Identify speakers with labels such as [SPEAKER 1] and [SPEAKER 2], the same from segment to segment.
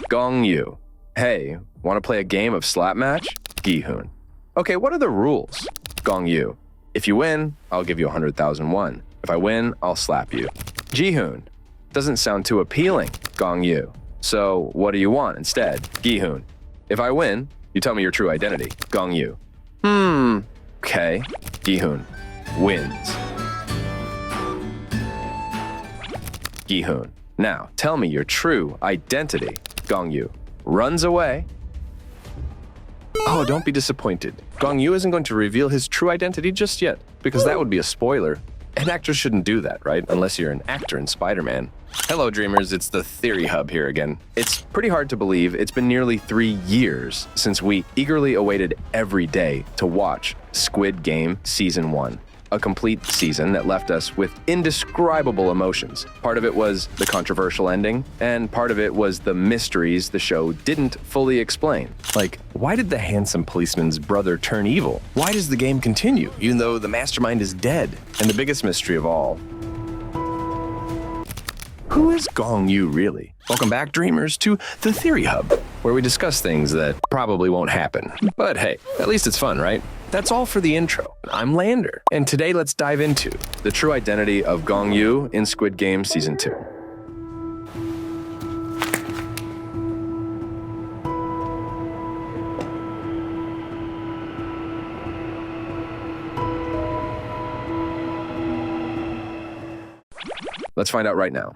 [SPEAKER 1] Gong Yoo. Hey, want to play a game of slap match? Gi-hoon. Okay, what are the rules? Gong Yoo. If you win, I'll give you 100,000 won. If I win, I'll slap you. Gi-hoon. Doesn't sound too appealing, Gong Yoo. So what do you want instead? Gi-hoon. If I win, you tell me your true identity, Gong Yoo. Okay. Gi-hoon wins. Gi-hoon. Now, tell me your true identity, Gong Yoo. Runs away. Oh, don't be disappointed. Gong Yoo isn't going to reveal his true identity just yet, because that would be a spoiler. And actors shouldn't do that, right? Unless you're an actor in Spider-Man. Hello, dreamers, it's the Theory Hub here again. It's pretty hard to believe it's been nearly 3 years since we eagerly awaited every day to watch Squidgame Season 1. A complete season that left us with indescribable emotions. Part of it was the controversial ending, and part of it was the mysteries the show didn't fully explain. Like, why did the handsome policeman's brother turn evil? Why does the game continue, even though the mastermind is dead? And the biggest mystery of all, who is Gong Yoo really? Welcome back, dreamers, to the Theory Hub, where we discuss things that probably won't happen. But hey, at least it's fun, right? That's all for the intro. I'm Lander, and today let's dive into the true identity of Gong Yoo in Squidgame Season 2. Let's find out right now.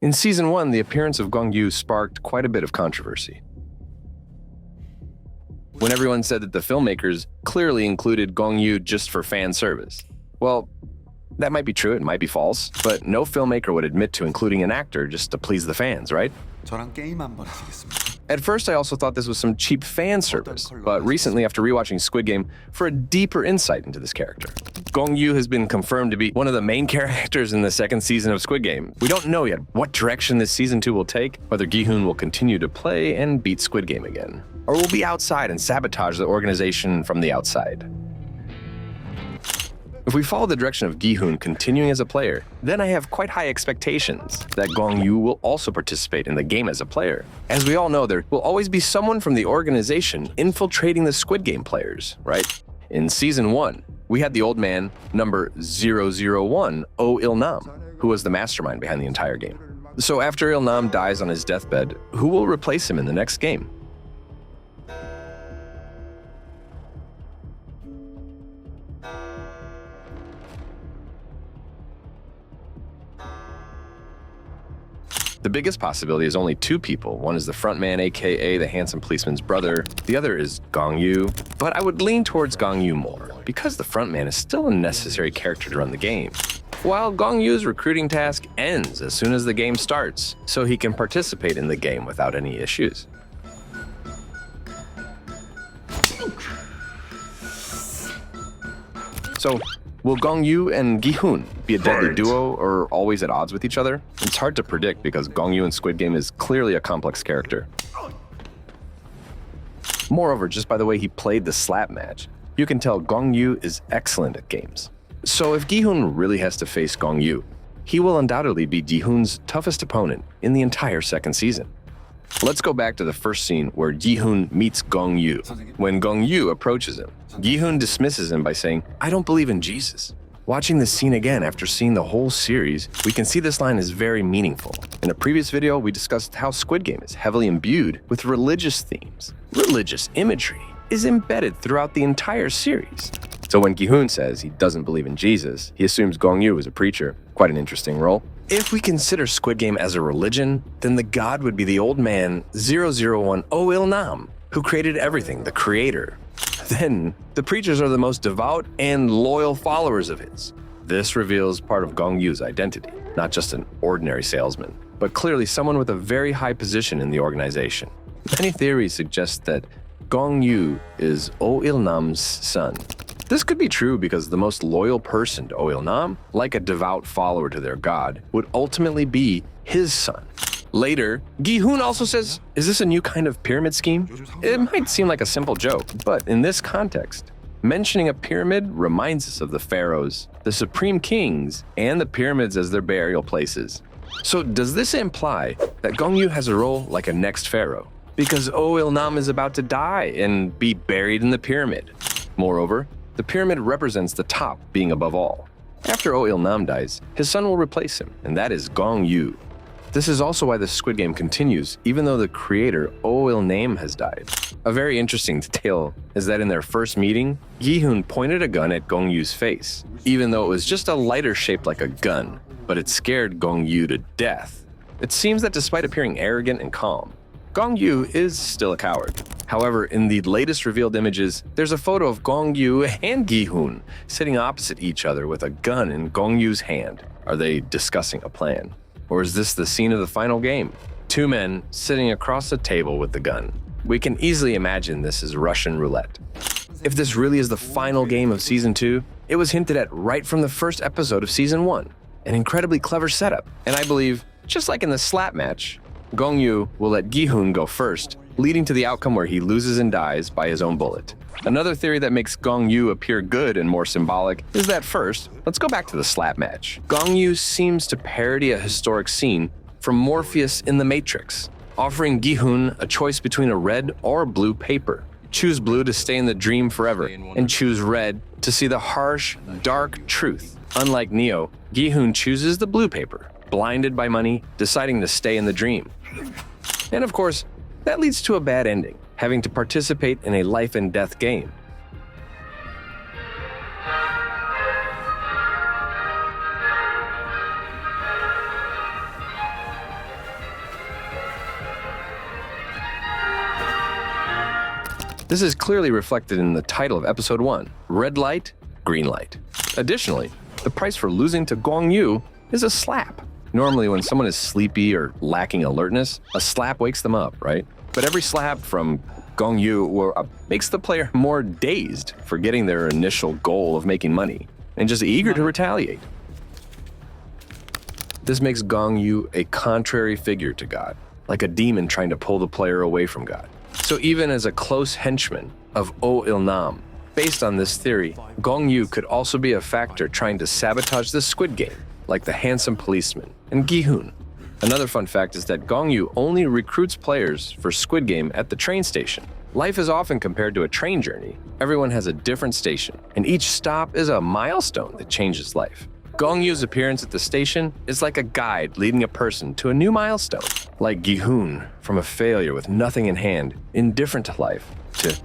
[SPEAKER 1] In Season 1, the appearance of Gong Yoo sparked quite a bit of controversy. When everyone said that the filmmakers clearly included Gong Yoo just for fan service. Well, that might be true, it might be false, but no filmmaker would admit to including an actor just to please the fans, right?
[SPEAKER 2] 저랑 게임 한번 하시겠습니다.
[SPEAKER 1] At first, I also thought this was some cheap fan service, but recently, after rewatching Squidgame, for a deeper insight into this character. Gong Yoo has been confirmed to be one of the main characters in the second season of Squidgame. We don't know yet what direction this Season 2 will take, whether Gi-hoon will continue to play and beat Squidgame again, or will be outside and sabotage the organization from the outside. If we follow the direction of Gi-hoon continuing as a player, then I have quite high expectations that Gong Yoo will also participate in the game as a player. As we all know, there will always be someone from the organization infiltrating the Squidgame players, right? In Season 1, we had the old man, number 001, Oh Il-nam, who was the mastermind behind the entire game. So after Il-nam dies on his deathbed, who will replace him in the next game? The biggest possibility is only 2 people. One is the frontman, aka the handsome policeman's brother. The other is Gong Yoo. But I would lean towards Gong Yoo more, because the frontman is still a necessary character to run the game. While Gong Yoo's recruiting task ends as soon as the game starts, so he can participate in the game without any issues. So, will Gong Yoo and Gi-hoon be a deadly duo or always at odds with each other? It's hard to predict because Gong Yoo in Squidgame is clearly a complex character. Moreover, just by the way he played the slap match, you can tell Gong Yoo is excellent at games. So if Gi-hoon really has to face Gong Yoo, he will undoubtedly be Gi-hoon's toughest opponent in the entire second season. Let's go back to the first scene where Gi-hoon meets Gong Yoo. When Gong Yoo approaches him, Gi-hoon dismisses him by saying, "I don't believe in Jesus." Watching this scene again after seeing the whole series, we can see this line is very meaningful. In a previous video, we discussed how Squidgame is heavily imbued with religious themes. Religious imagery is embedded throughout the entire series. So when Gi-hoon says he doesn't believe in Jesus, he assumes Gong Yoo is a preacher. Quite an interesting role. If we consider Squidgame as a religion, then the god would be the old man 001 Oh Il-nam, who created everything, the creator. Then, the preachers are the most devout and loyal followers of his. This reveals part of Gong Yoo's identity, not just an ordinary salesman, but clearly someone with a very high position in the organization. Many theories suggest that Gong Yoo is Oh Il-nam's son. This could be true because the most loyal person to Oh Il-nam, like a devout follower to their god, would ultimately be his son. Later, Gi-hoon also says, "Is this a new kind of pyramid scheme?" It might seem like a simple joke, but in this context, Mentioning a pyramid reminds us of the pharaohs, the supreme kings, and the pyramids as their burial places. So does this imply that Gong Yoo has a role like a next pharaoh? Because Il-nam is about to die and be buried in the pyramid. Moreover, the pyramid represents the top being above all. After Il-nam dies, his son will replace him, and that is Gong Yoo. This is also why the Squid Game continues, even though the creator Il-nam has died. A very interesting detail is that in their first meeting, Gi-hun pointed a gun at Gong Yoo's face, even though it was just a lighter shaped like a gun, but it scared Gong Yoo to death. It seems that despite appearing arrogant and calm, Gong Yoo is still a coward. However, in the latest revealed images, there's a photo of Gong Yoo and Gi-hun sitting opposite each other with a gun in Gong Yoo's hand. Are they discussing a plan? Or is this the scene of the final game? Two men sitting across the table with the gun. We can easily imagine this is Russian roulette. If this really is the final game of Season 2, it was hinted at right from the first episode of Season 1. An incredibly clever setup. And I believe, just like in the slap match, Gong Yoo will let Gi-hun go first, leading to the outcome where he loses and dies by his own bullet. Another theory that makes Gong Yoo appear good and more symbolic is that first, let's go back to the slap match. Gong Yoo seems to parody a historic scene from Morpheus in The Matrix, offering Gi-hun a choice between a red or blue paper. Choose blue to stay in the dream forever, and choose red to see the harsh, dark truth. Unlike Neo, Gi-hun chooses the blue paper, blinded by money, deciding to stay in the dream. And of course, that leads to a bad ending, having to participate in a life and death game. This is clearly reflected in the title of Episode 1, Red Light, Green Light. Additionally, the price for losing to Gong Yoo is a slap. Normally, when someone is sleepy or lacking alertness, a slap wakes them up, right? But every slap from Gong Yoo makes the player more dazed, forgetting their initial goal of making money, and just eager to retaliate. This makes Gong Yoo a contrary figure to God, like a demon trying to pull the player away from God. So even as a close henchman of Il-nam, based on this theory, Gong Yoo could also be a factor trying to sabotage the Squid Game, like the handsome policeman and Gi-hun. Another fun fact is that Gong Yoo only recruits players for Squid Game at the train station. Life is often compared to a train journey. Everyone has a different station, and each stop is a milestone that changes life. Gong Yoo's appearance at the station is like a guide leading a person to a new milestone. Like Gi-hun, from a failure with nothing in hand, indifferent to life, to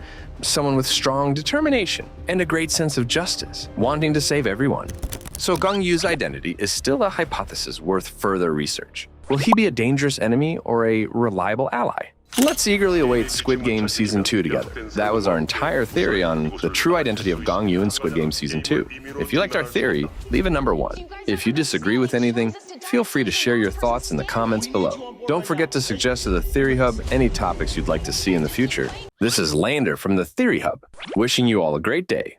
[SPEAKER 1] someone with strong determination and a great sense of justice, wanting to save everyone. So Gong Yoo's identity is still a hypothesis worth further research. Will he be a dangerous enemy or a reliable ally? Let's eagerly await Squid Game Season 2 together. That was our entire theory on the true identity of Gong Yoo in Squid Game Season 2. If you liked our theory, leave a number 1. If you disagree with anything, feel free to share your thoughts in the comments below. Don't forget to suggest to the Theory Hub any topics you'd like to see in the future. This is Lander from the Theory Hub, wishing you all a great day.